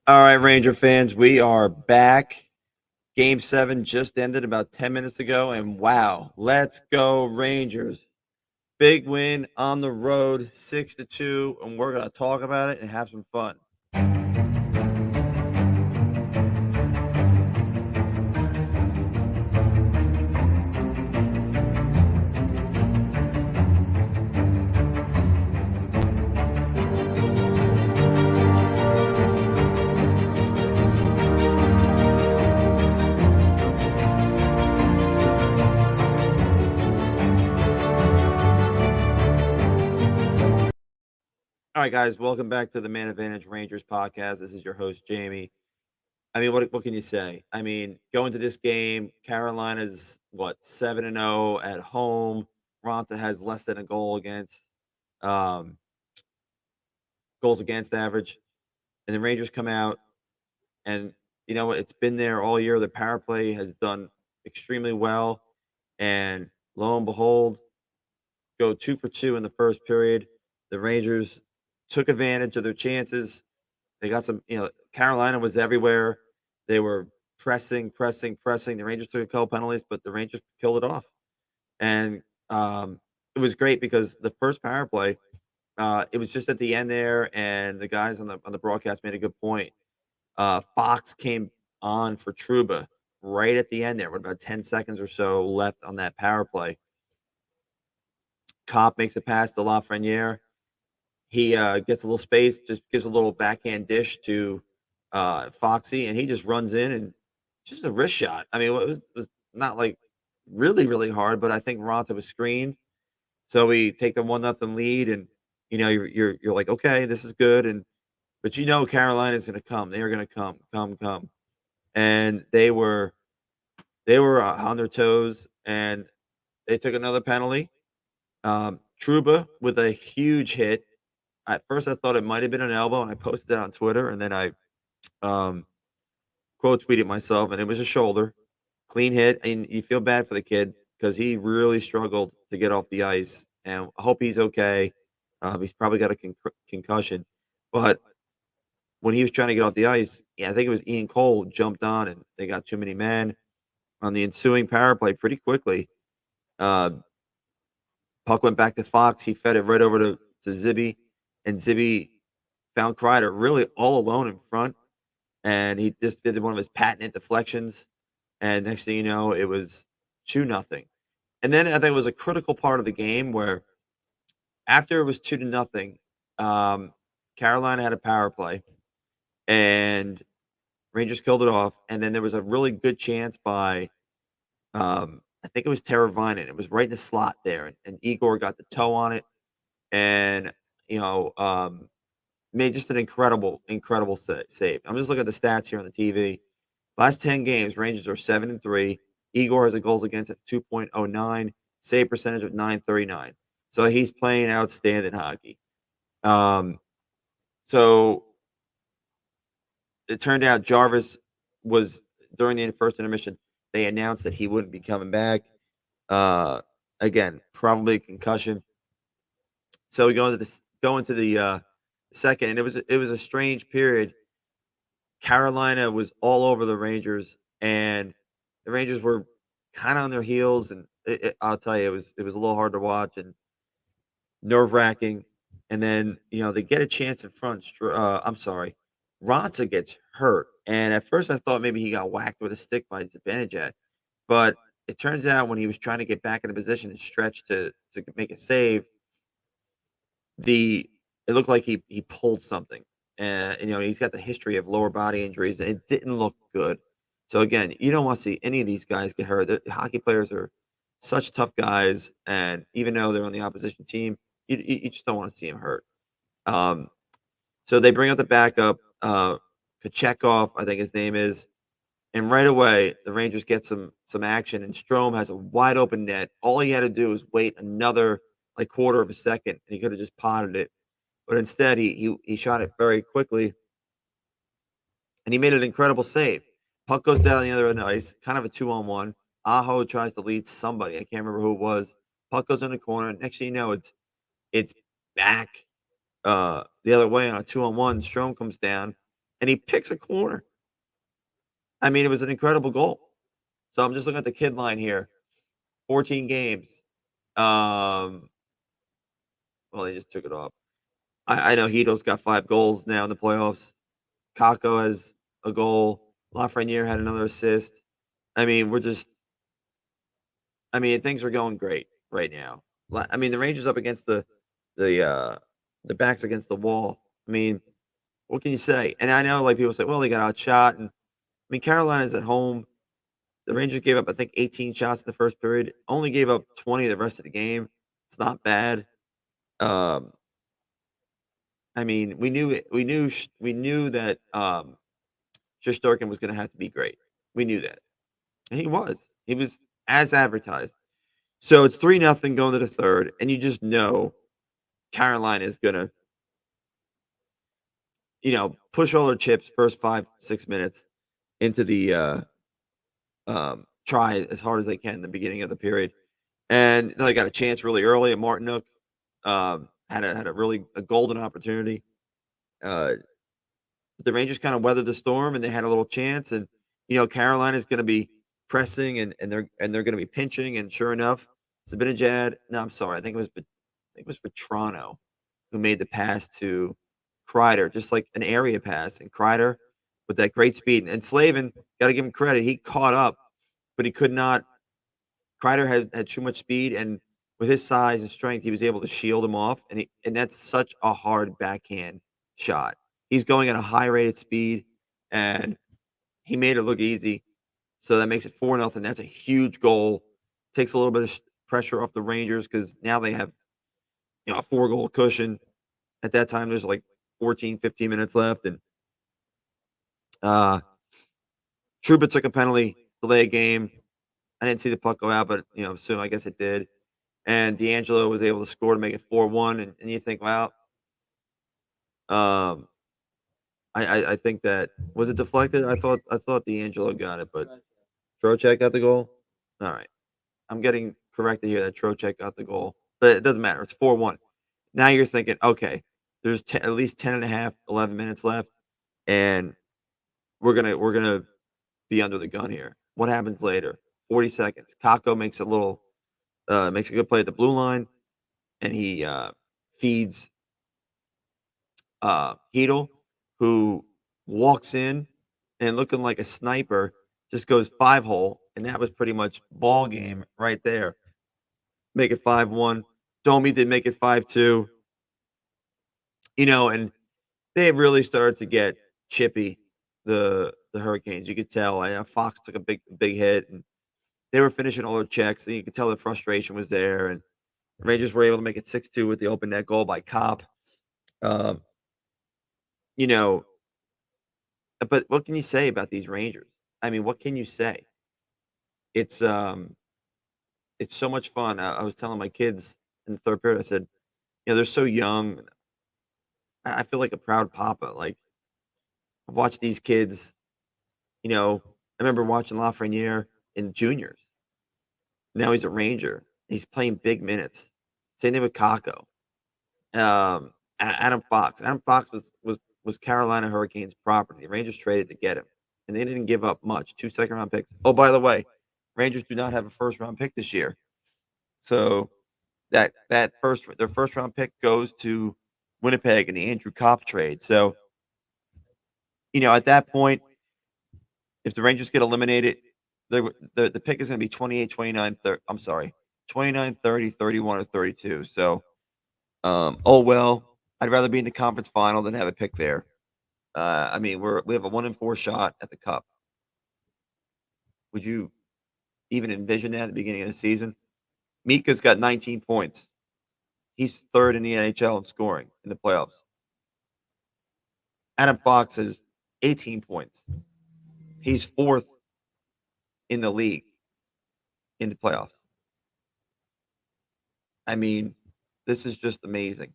All right, Ranger fans, we are back. Game 7 just ended about 10 minutes ago, and wow, let's go, Rangers. Big win on the road, 6-2, and we're going to talk about it and have some fun. All right, guys, welcome back to the Man Advantage Rangers podcast. This is your host, Jamie. I mean, what can you say? I mean, going to this game, Carolina's what, 7-0 at home. Ronta has less than a um, goals against average. And the Rangers come out. And you know what? It's been there all year. The power play has done extremely well. And lo and behold, go 2 for 2 in the first period. The Rangers took advantage of their chances. They got Carolina was everywhere. They were pressing, pressing, pressing. The Rangers took a couple penalties, but the Rangers killed it off. And it was great because the first power play, it was just at the end there, and the guys on the broadcast made a good point. Fox came on for Truba right at the end there with about 10 seconds or so left on that power play. Cop makes a pass to Lafreniere. He gets a little space, just gives a little backhand dish to Foxy, and he just runs in and just a wrist shot. I mean, it was not like really, really hard, but I think Ronta was screened. So we take the 1-0 lead, and you're like, okay, this is good, but Carolina's going to come. They are going to come, and they were on their toes, and they took another penalty. Truba with a huge hit. At first, I thought it might have been an elbow, and I posted that on Twitter, and then I um, quote tweeted myself, and it was a shoulder, clean hit, and you feel bad for the kid because he really struggled to get off the ice, and I hope he's okay. He's probably got a concussion, but when he was trying to get off the ice, yeah, I think it was Ian Cole jumped on, and they got too many men on the ensuing power play pretty quickly. Uh, Puck went back to Fox. He fed it right over to Zibby, and Zibby found Kreider really all alone in front, and he just did one of his patented deflections. And next thing you know, it was 2-0. And then I think it was a critical part of the game where after it was 2-0, um, Carolina had a power play, and Rangers killed it off. And then there was a really good chance by I think it was Teravainen. It was right in the slot there, and Igor got the toe on it, and you know, um, made just an incredible, incredible save. I'm just looking at the stats here on the TV. Last 10 games, Rangers are 7-3. Igor has a goals against at 2.09, save percentage of 939. So he's playing outstanding hockey. Um, so it turned out Jarvis was during the first intermission. They announced that he wouldn't be coming back. Uh, Again, probably a concussion. So we go into the second, and it was a strange period. Carolina was all over the Rangers, and the Rangers were kind of on their heels. And I'll tell you, it was a little hard to watch and nerve wracking. And then they get a chance in front. I'm sorry, Ronta gets hurt, and at first I thought maybe he got whacked with a stick by Zibanejad, but it turns out when he was trying to get back in a position and stretch to make a save, the it looked like he pulled something. And he's got the history of lower body injuries, and it didn't look good. So again, you don't want to see any of these guys get hurt. Hockey players are such tough guys, and even though they're on the opposition team, you just don't want to see them hurt. Um, so they bring out the backup, Kachekov, I think his name is, and right away the Rangers get some action, and Strome has a wide open net. All he had to do was wait another like quarter of a second, and he could have just potted it. But instead, he shot it very quickly, and he made an incredible save. Puck goes down the other end of the ice, kind of a 2-on-1. Aho tries to lead somebody. I can't remember who it was. Puck goes in the corner. Next thing you know, it's back the other way on a 2-on-1. Strome comes down, and he picks a corner. I mean, it was an incredible goal. So I'm just looking at the kid line here. 14 games. Um, well, they just took it off. I know Hito's got 5 goals now in the playoffs. Kako has a goal. Lafreniere had another assist. I mean, things are going great right now. I mean, the Rangers up against the uh the backs against the wall. I mean, what can you say? And I know like people say, well, they got outshot, and I mean Carolina's at home. The Rangers gave up, I think, 18 shots in the first period. Only gave up 20 the rest of the game. It's not bad. Um, I mean, we knew that Shesterkin was going to have to be great. We knew that, and he was. He was as advertised. So it's 3-0 going to the third, and you just know Carolina is going to, push all their chips first 5 6 minutes into the try as hard as they can in the beginning of the period, and they got a chance really early. And Martinook had a really a golden opportunity. Uh, the Rangers kind of weathered the storm, and they had a little chance. And Carolina's going to be pressing, and they're going to be pinching. And sure enough, Zibanejad. No, I'm sorry. I think it was Vetrano who made the pass to Kreider, just like an area pass. And Kreider with that great speed, and Slavin, got to give him credit. He caught up, but he could not. Kreider had too much speed, and with his size and strength, he was able to shield him off. And that's such a hard backhand shot. He's going at a high rated speed, and he made it look easy. So that makes it 4-0. That's a huge goal. Takes a little bit of pressure off the Rangers because now they have a 4 goal cushion. At that time, there's like 14, 15 minutes left, and uh, Trouba took a penalty, delay a game. I didn't see the puck go out, but soon I guess it did. And D'Angelo was able to score to make it 4-1. And you think, well, um, I think that was it deflected. I thought D'Angelo got it, but Trocheck got the goal. All right, I'm getting corrected here that Trocheck got the goal, but it doesn't matter. It's 4-1. Now you're thinking, okay, there's at least 10 and a half, 11 minutes left, and we're gonna be under the gun here. What happens later? 40 seconds. Kako makes a good play at the blue line, and he feeds Heedle, who walks in and looking like a sniper, just goes 5 hole, and that was pretty much ball game right there. Make it 5-1. Domi did make it 5-2. And they really started to get chippy. The Hurricanes, you could tell. Fox took a big hit, and they were finishing all their checks, and you could tell the frustration was there. And the Rangers were able to make it 6-2 with the open net goal by Cop. Um, you know, but what can you say about these Rangers? I mean, what can you say? It's it's so much fun. I was telling my kids in the third period, I said, they're so young. I feel like a proud papa. Like I've watched these kids. I remember watching Lafreniere in juniors. Now he's a Ranger. He's playing big minutes. Same thing with Kako. Adam Fox. Adam Fox was Carolina Hurricanes property. The Rangers traded to get him, and they didn't give up much. 2 second-round picks. Oh, by the way, Rangers do not have a first-round pick this year, so their first-round pick goes to Winnipeg in the Andrew Kopp trade. So at that point, if the Rangers get eliminated, the pick is going to be 28, 29, 30. I'm sorry, 29, 30, 31, or 32. So, oh well. I'd rather be in the conference final than have a pick there. I mean, we have a 1-in-4 shot at the Cup. Would you even envision that at the beginning of the season? Mika's got 19 points. He's third in the NHL in scoring in the playoffs. Adam Fox has 18 points. He's fourth in the league in the playoffs. I mean, this is just amazing.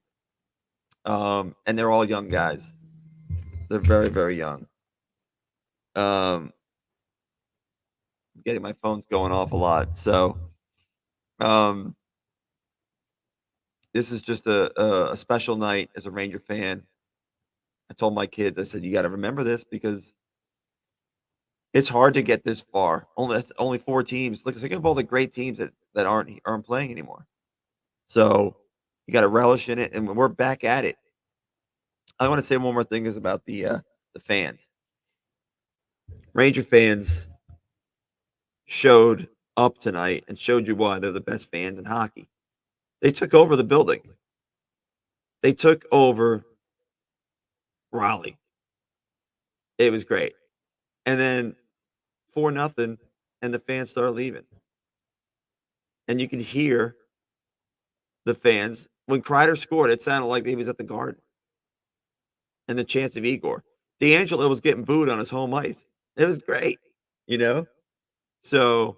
And they're all young guys. They're very, very young. Getting my phone's going off a lot. So, um, this is just a special night as a Ranger fan. I told my kids, I said, you got to remember this because it's hard to get this far. Only 4 teams. Look, think of all the great teams that aren't playing anymore. So you got to relish in it, and we're back at it. I want to say one more thing is about the fans. Ranger fans showed up tonight and showed you why they're the best fans in hockey. They took over the building. They took over Raleigh. It was great. And then 4-0, and the fans started leaving. And you could hear the fans. When Kreider scored, it sounded like he was at the Garden. And the chance of Igor. D'Angelo was getting booed on his home ice. It was great, you know? So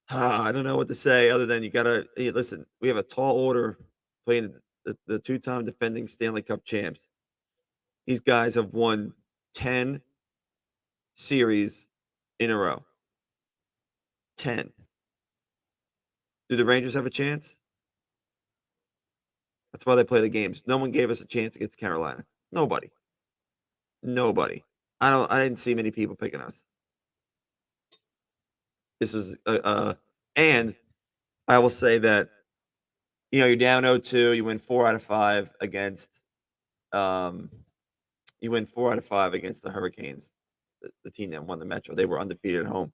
I don't know what to say other than you gotta listen. We have a tall order playing the two-time defending Stanley Cup champs. These guys have won 10 series in a row. 10. Do the Rangers have a chance? That's why they play the games. No one gave us a chance against Carolina. Nobody. Nobody. I didn't see many people picking us. This was and I will say that you're down 0-2, you win 4 out of 5 against um you win 4 out of 5 against the Hurricanes, the team that won the Metro. They were undefeated at home.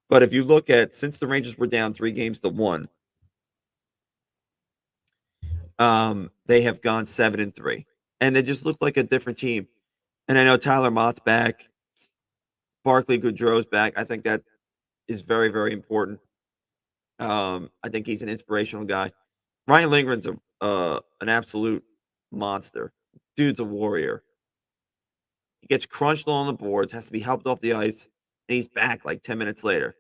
But if you look at since the Rangers were down 3-1, they have gone 7-3. And they just look like a different team. And I know Tyler Mott's back. Barclay Goodrow's back. I think that is very, very important. I think he's an inspirational guy. Ryan Lindgren's an absolute monster. Dude's a warrior. He gets crunched on the boards, has to be helped off the ice, and he's back like 10 minutes later.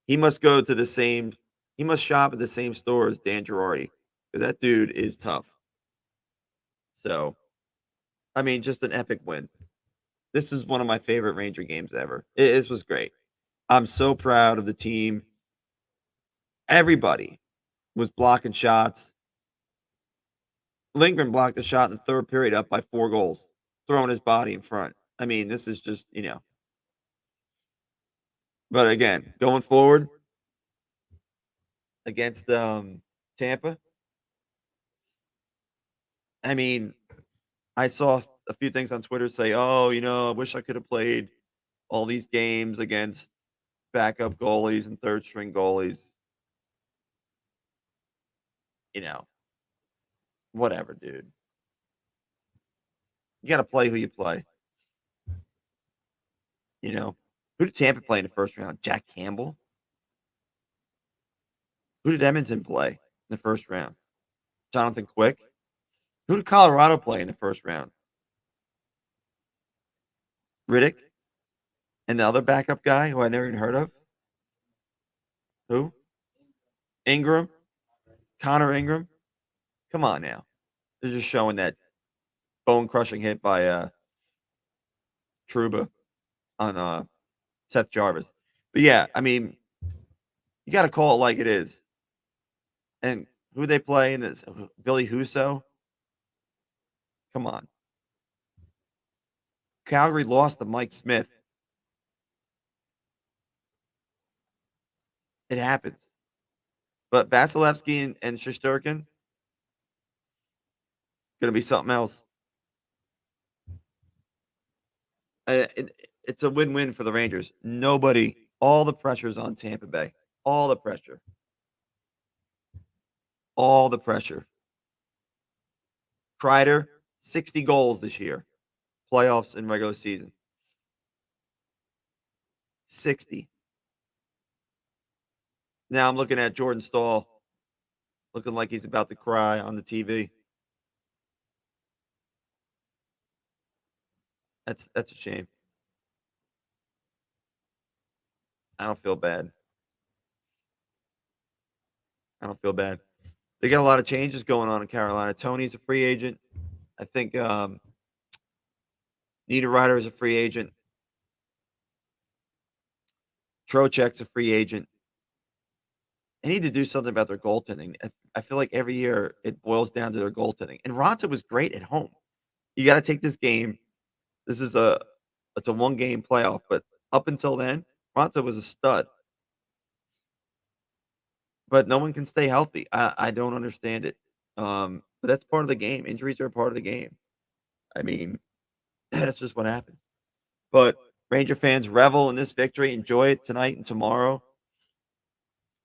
He must go to the same he must shop at the same store as Dan Girardi because that dude is tough. So, I mean, just an epic win. This is one of my favorite Ranger games ever. This was great. I'm so proud of the team. Everybody was blocking shots. Lindgren blocked a shot in the third period up by 4 goals, throwing his body in front. I mean, this is just. But again, going forward against Tampa, I mean, I saw a few things on Twitter say, "Oh, I wish I could have played all these games against backup goalies and third string goalies." You know, whatever, dude. You got to play who you play. Who did Tampa play in the first round? Jack Campbell. Who did Edmonton play in the first round? Jonathan Quick. Who did Colorado play in the first round? Riddick. And the other backup guy who I never even heard of. Who? Ingram. Connor Ingram. Come on now. They're just showing that bone crushing hit by Truba on Seth Jarvis. But yeah, I mean, you got to call it like it is. And who they play in this? Billy Huso. Come on. Calgary lost to Mike Smith. It happens. But Vasilevsky and Shesterkin gonna be something else. It's a win-win for the Rangers. Nobody, all the pressure's on Tampa Bay. All the pressure. All the pressure. Kreider, 60 goals this year, playoffs and regular season. 60. Now I'm looking at Jordan Staal, looking like he's about to cry on the TV. That's a shame. I don't feel bad. I don't feel bad. They got a lot of changes going on in Carolina. Tony's a free agent. I think Niederreiter is a free agent. Trocheck's a free agent. They need to do something about their goaltending. I feel like every year it boils down to their goaltending. And Ronta was great at home. You got to take this game. This is it's a one game playoff, but up until then, Ronta was a stud. But no one can stay healthy. I don't understand it. But that's part of the game. Injuries are a part of the game. I mean, that's just what happens. But Ranger fans revel in this victory. Enjoy it tonight and tomorrow.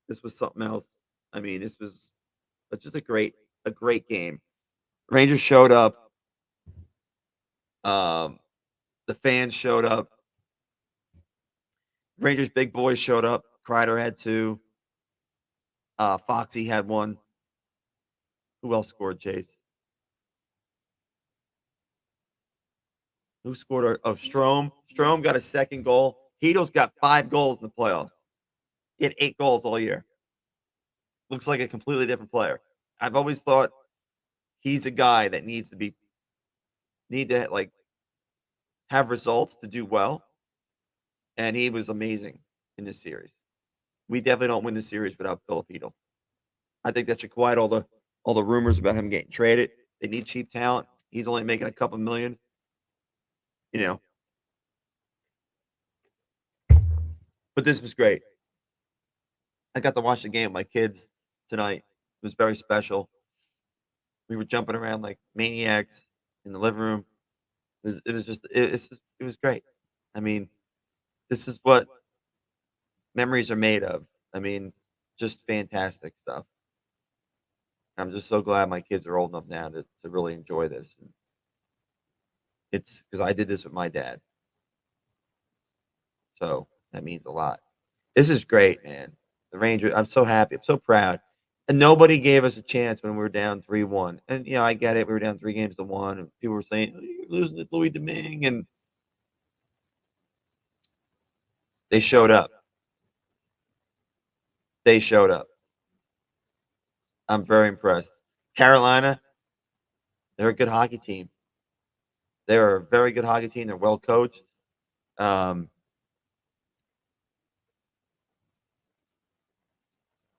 This was something else. I mean, this was just a great game. Rangers showed up. Um, the fans showed up. Rangers big boys showed up. Kreider had two. Foxy had one. Who else scored, Chase? Who scored? Oh, Strom. Strom got a second goal. Hedo's got 5 goals in the playoffs. He had 8 goals all year. Looks like a completely different player. I've always thought he's a guy that need to like have results to do well, and he was amazing in this series. We definitely don't win the series without Filipino. I think that should quiet all the rumors about him getting traded. They need cheap talent. He's only making a couple million, you know. But this was great. I got to watch the game with my kids tonight. It was very special. We were jumping around like maniacs in the living room. It was great. I mean, this is what memories are made of. I mean, just fantastic stuff. I'm just so glad my kids are old enough now to really enjoy this. And it's because I did this with my dad, so that means a lot. This is great, man. The Rangers. I'm so happy. I'm so proud. And nobody gave us a chance when we were down 3-1. And I get it. We were down 3 games to 1, and people were saying, "Oh, you're losing to Louis Domingue," and they showed up. They showed up. I'm very impressed. Carolina, they're a good hockey team. They're a very good hockey team. They're well coached. Um,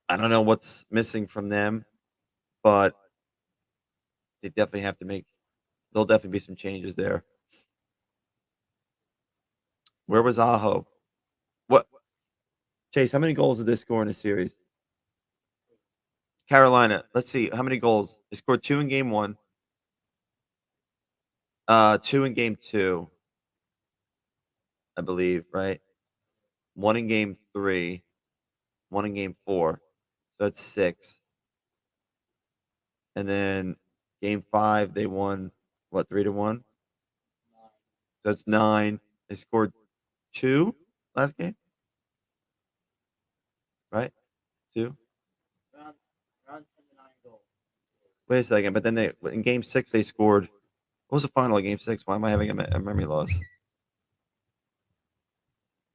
I don't know what's missing from them, but they definitely have to make. There'll definitely be some changes there. Where was Aho? What Chase? How many goals did they score in the series? Carolina. Let's see how many goals they scored. 2 in game 1. 2 in game 2, I believe. Right. 1 in game 3. 1 in game 4. So that's 6. And then game 5, they won what 3-1. So that's 9. They scored 2 last game, right? 2. Wait a second, but then they in game 6 they scored. What was the final of game 6? Why am I having a memory loss?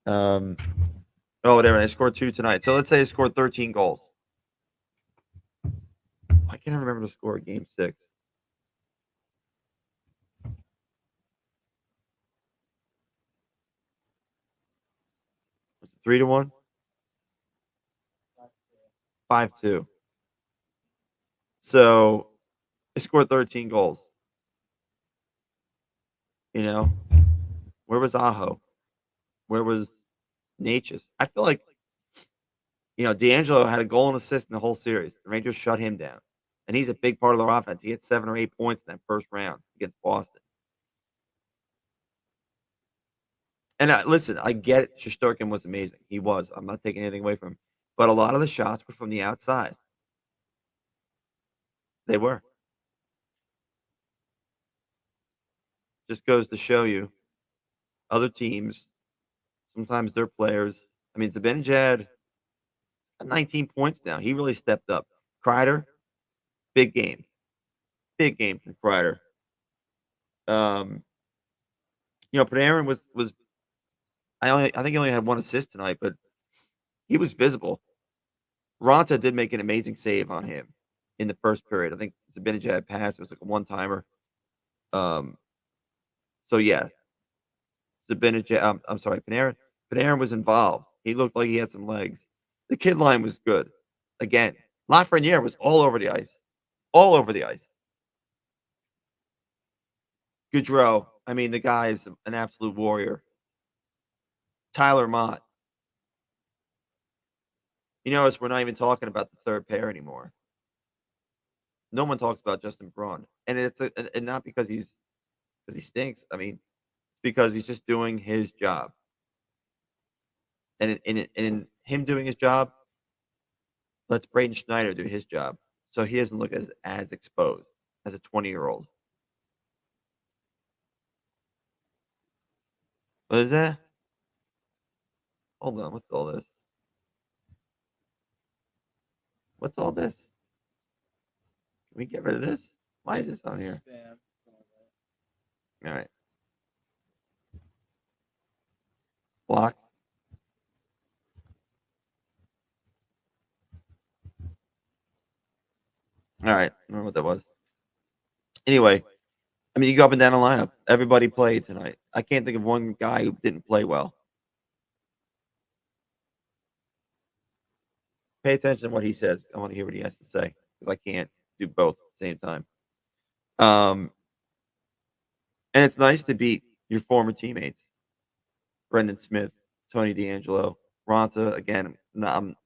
Um, oh whatever. They scored 2 tonight. So let's say they scored 13 goals. I can't remember the score of game 6. Was it 3-1? 5-2. So they scored 13 goals. You know, where was Aho? Where was Natchez? I feel like D'Angelo had a goal and assist in the whole series. The Rangers shut him down, and he's a big part of their offense. He had 7 or 8 points in that first round against Boston. And listen, I get it. Shesterkin was amazing. He was. I'm not taking anything away from him, but a lot of the shots were from the outside. They were. Just goes to show you, other teams sometimes their players. I mean, Zibanejad 19 points now. He really stepped up. Kreider, big game. Big game from Kreider. Um, Panarin was I think he only had 1 assist tonight, but he was visible. Ronta did make an amazing save on him in the first period. I think Zibanejad passed. It was like a one-timer. Um, so yeah, Zibanejad. I'm sorry, Panarin. Panarin was involved. He looked like he had some legs. The kid line was good. again. Lafreniere was all over the ice. All over the ice. Goudreau, I mean, the guy is an absolute warrior. Tyler Mott. You notice we're not even talking about the third pair anymore. No one talks about Justin Braun, and and not because he stinks. I mean, because he's just doing his job, and in him doing his job lets Braden Schneider do his job, so he doesn't look as exposed as a 20-year-old. What is that? Hold on, what's all this? What's all this? Can we get rid of this? Why is this on here? Spam. All right. Block. All right. I don't know what that was. Anyway, I mean, you go up and down the lineup. Everybody played tonight. I can't think of one guy who didn't play well. Pay attention to what he says. I want to hear what he has to say because I can't do both at the same time. And it's nice to beat your former teammates, Brendan Smith, Tony D'Angelo, Ronta. Again, I'm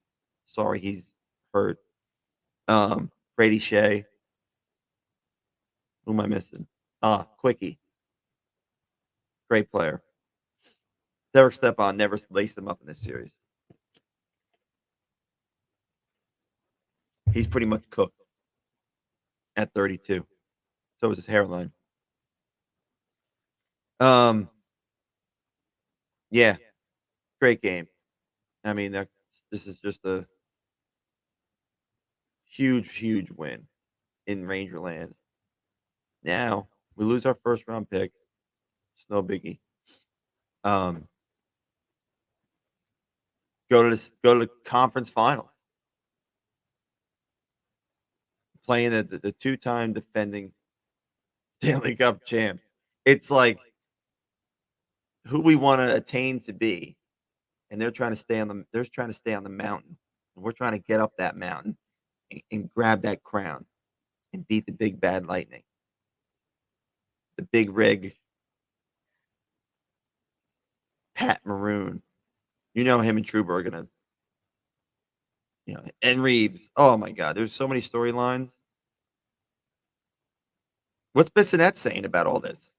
sorry he's hurt. Brady Shea. Who am I missing? Quickie. Great player. Derek Stepan never laced him up in this series. He's pretty much cooked at 32. So is his hairline. Yeah, great game. I mean, this is just a huge win in Rangerland. Now we lose our first round pick. It's no biggie. Go to the conference finals. Playing the two-time defending Stanley Cup champs. It's like who we want to attain to be, and they're trying to stay on the mountain, and we're trying to get up that mountain and grab that crown and beat the big bad lightning, the big rig, Pat Maroon. You know him and Trouba are gonna, and Reeves. Oh my God, there's so many storylines. What's Bissonnette saying about all this?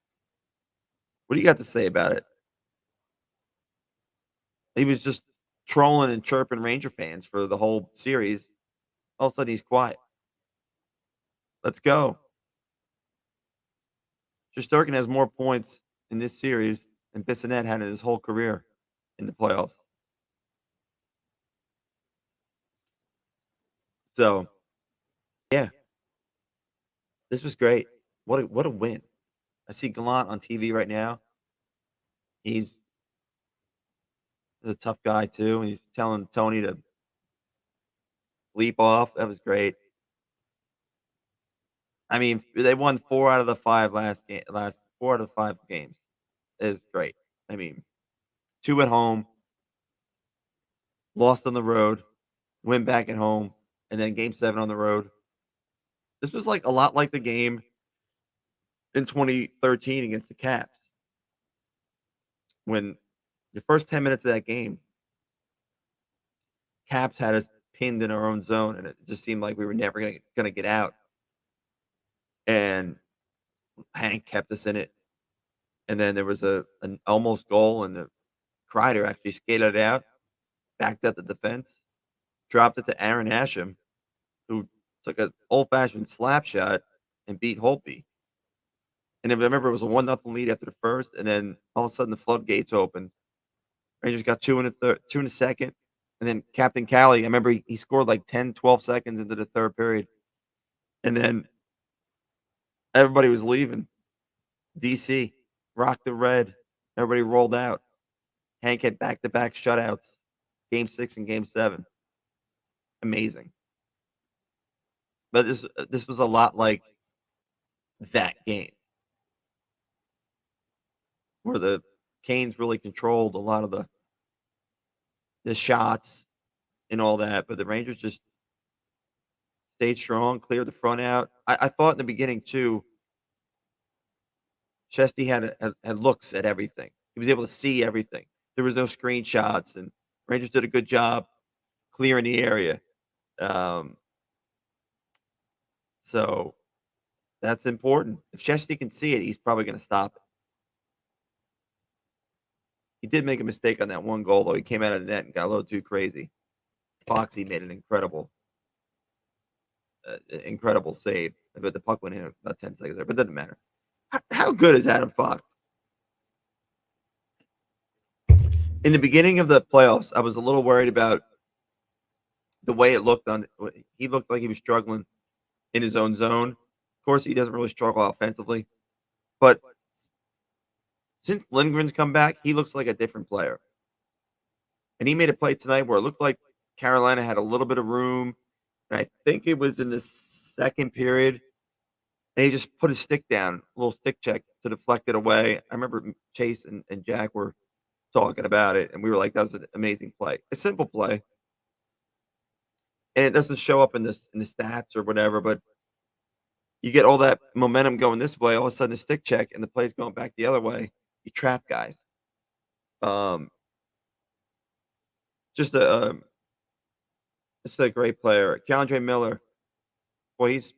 What do you got to say about it? He was just trolling and chirping Ranger fans for the whole series. All of a sudden, he's quiet. Let's go. Shesterkin has more points in this series than Bissonnette had in his whole career in the playoffs. So, yeah, this was great. What a win! I see Gallant on TV right now. He's a tough guy too. He's telling Tony to leap off. That was great. I mean, they won 4 out of the 5 last 4 out of the 5 games. Is great. I mean, 2 at home, lost on the road, win back at home, and then game 7 on the road. This was like a lot like the game in 2013 against the Caps when the first 10 minutes of that game, Caps had us pinned in our own zone, and it just seemed like we were never gonna get out. And Hank kept us in it. And then there was an almost goal, and the Kreider actually skated it out, backed up the defense, dropped it to Aaron Asham, who took an old fashioned slap shot and beat Holtby. And then remember, it was a 1-0 lead after the first, and then all of a sudden the floodgates opened. Rangers got 2 in the third, 2 in the second, and then Captain Cali, I remember he scored like 10, 12 seconds into the third period. And then everybody was leaving. DC, rock the red. Everybody rolled out. Hank had back-to-back shutouts, game 6 and game 7. Amazing. But this was a lot like that game where the Canes really controlled a lot of the shots and all that, but the Rangers just stayed strong, cleared the front out. I thought in the beginning too, Chesty had looks at everything. He was able to see everything. There was no screenshots, and Rangers did a good job clearing the area. Um, so that's important. If Chesty can see it, he's probably going to stop it. He did make a mistake on that one goal, though. He came out of the net and got a little too crazy. Foxy made an incredible save, but the puck went in about 10 seconds there. But it doesn't matter. How good is Adam Fox? In the beginning of the playoffs, I was a little worried about the way it looked on. He looked like he was struggling in his own zone. Of course, he doesn't really struggle offensively, but since Lindgren's come back, he looks like a different player. And he made a play tonight where it looked like Carolina had a little bit of room, and I think it was in the second period. And he just put his stick down, a little stick check to deflect it away. I remember Chase and Jack were talking about it, and we were like, "That was an amazing play." A simple play, and it doesn't show up in the stats or whatever, but you get all that momentum going this way, all of a sudden a stick check, and the play's going back the other way. You trap guys. Um, just a just a great player. Keandre Miller, boy, he's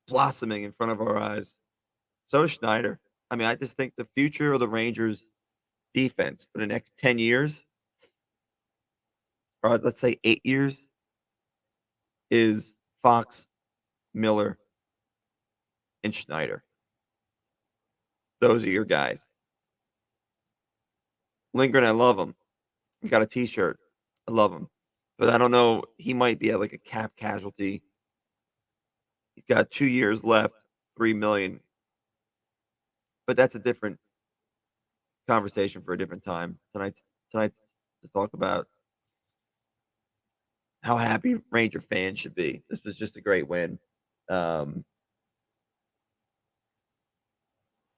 blossoming in front of our eyes. So is Schneider. I mean, I just think the future of the Rangers defense for the next 10 years, or let's say 8 years, is Fox, Miller, and Schneider. Those are your guys. Lindgren, I love him. He got a T-shirt. I love him, but I don't know. He might be at like a cap casualty. He's got 2 years left, 3 million, but that's a different conversation for a different time. Tonight's to talk about how happy Ranger fans should be. This was just a great win. Um,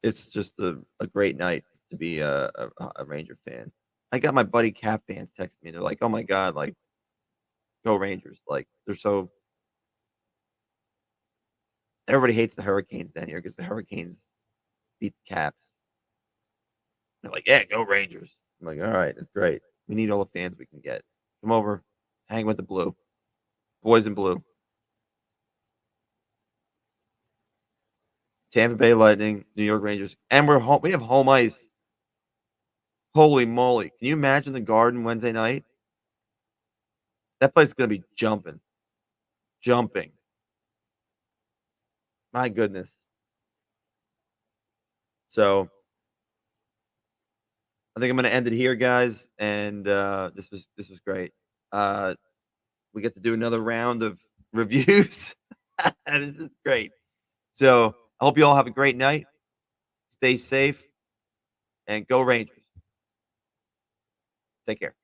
it's just a great night to be a Ranger fan. I got my buddy Cap fans texting me. They're like, "Oh my god, like go Rangers!" Like they're so everybody hates the Hurricanes down here because the Hurricanes beat the Caps. They're like, "Yeah, go Rangers!" I'm like, "All right, that's great. We need all the fans we can get. Come over, hang with the blue boys in blue." Tampa Bay Lightning, New York Rangers, and we're home. We have home ice. Holy moly! Can you imagine the Garden Wednesday night? That place is gonna be jumping, jumping. My goodness. So I think I'm gonna end it here, guys. And this was great. Uh, we get to do another round of reviews. This is great. So I hope you all have a great night. Stay safe and go Rangers. Take care.